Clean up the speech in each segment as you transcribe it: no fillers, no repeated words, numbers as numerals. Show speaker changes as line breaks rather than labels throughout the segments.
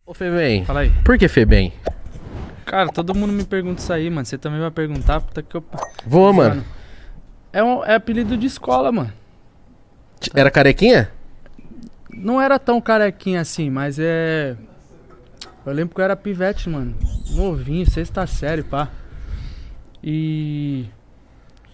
Ô, Febem.
Fala aí.
Por que Febem?
Cara, todo mundo me pergunta isso aí, mano. Você também vai perguntar, puta que eu...
Vou, mano.
É apelido de escola, mano.
Era carequinha?
Não era tão carequinha assim, mas é... Eu lembro que eu era pivete, mano. Novinho, sexta série, pá. E...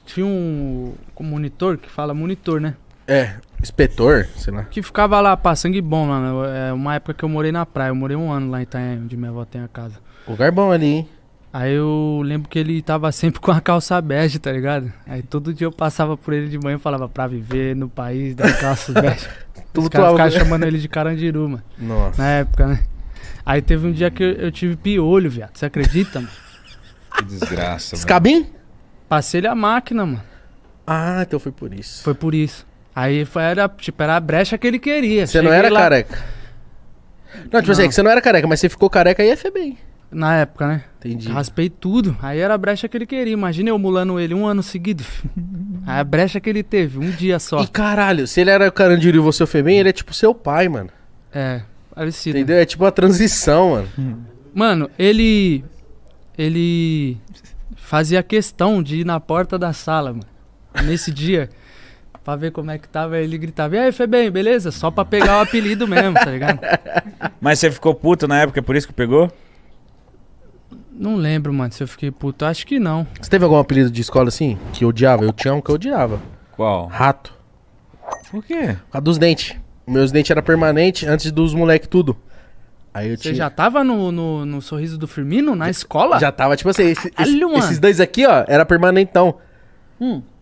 Tinha um monitor, que fala monitor, né?
É, inspetor, sei lá.
Que ficava lá, pá, sangue bom lá. É uma época que eu morei na praia. Eu morei 1 ano lá em Itanhaém, onde minha avó tem a casa.
Lugar bom ali, hein?
Aí eu lembro que ele tava sempre com a calça bege, tá ligado? Aí todo dia eu passava por ele de manhã e falava pra viver no país da calça bege. Os caras ficavam chamando ele de Carandiru, mano.
Nossa.
Na época, né? Aí teve um dia que eu tive piolho, viado. Você acredita, mano?
Que desgraça, mano.
Scabin?
Passei ele a máquina, mano.
Ah, então foi por isso.
Foi por isso. Aí era a brecha que ele queria.
Você não
Cheguei
era
lá...
careca? Não, tipo assim, é que você não era careca, mas você ficou careca aí é Febem.
Na época, né?
Entendi.
Raspei tudo. Aí era a brecha que ele queria. Imagina eu mulando ele 1 ano seguido. Aí a brecha que ele teve, um dia só.
E caralho, se ele era o Carandiru e você o Febem, ele é tipo seu pai, mano.
É, parecido.
Entendeu? É tipo uma transição, mano.
Mano, ele fazia questão de ir na porta da sala, mano. Nesse dia, pra ver como é que tava, ele gritava: "E aí, Febem, beleza?" Só pra pegar o apelido mesmo, tá ligado?
Mas você ficou puto na época, por isso que pegou?
Não lembro, mano, se eu fiquei puto. Acho que não.
Você teve algum apelido de escola assim? Que odiava? Eu tinha um que eu odiava.
Qual?
Rato.
Por quê?
Por causa dos dentes. Meus dentes eram permanentes antes dos moleque tudo. Aí eu
Você já tava no Sorriso do Firmino, na escola?
Já tava, tipo assim,
Caralho, mano.
esses dois aqui, ó, era permanentão.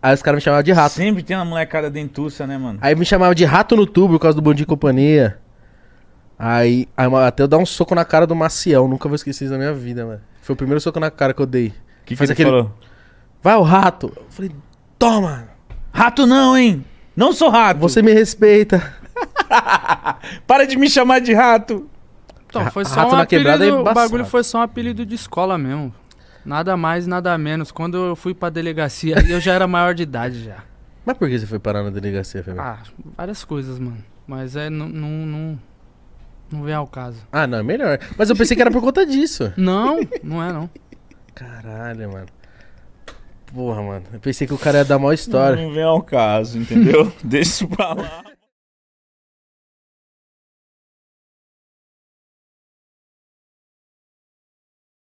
Aí os caras me chamavam de rato.
Sempre tem uma molecada dentuça, né, mano?
Aí me chamavam de rato no tubo por causa do Bom Dia e Companhia. Aí até eu dar um soco na cara do Maciel. Nunca vou esquecer isso na minha vida, mano. Foi o primeiro soco na cara que eu dei.
O que
Faz
ele falou?
Vai, o rato. Eu falei, toma.
Rato não, hein? Não sou rato.
Você me respeita.
Para de me chamar de rato.
Então, foi só
Rato
um
na quebrada
apelido,
é
o
embaçado.
bagulho foi só um apelido de escola mesmo. Nada mais, nada menos. Quando eu fui pra delegacia, aí eu já era maior de idade já.
Mas por que você foi parar na delegacia, Febem?
Ah, várias coisas, mano. Mas não vem ao caso.
Ah, não, é melhor. Mas eu pensei que era por conta disso.
Não, não é não.
Caralho, mano. Porra, mano. Eu pensei que o cara ia dar maior história.
Não vem ao caso, entendeu? Deixa isso pra lá.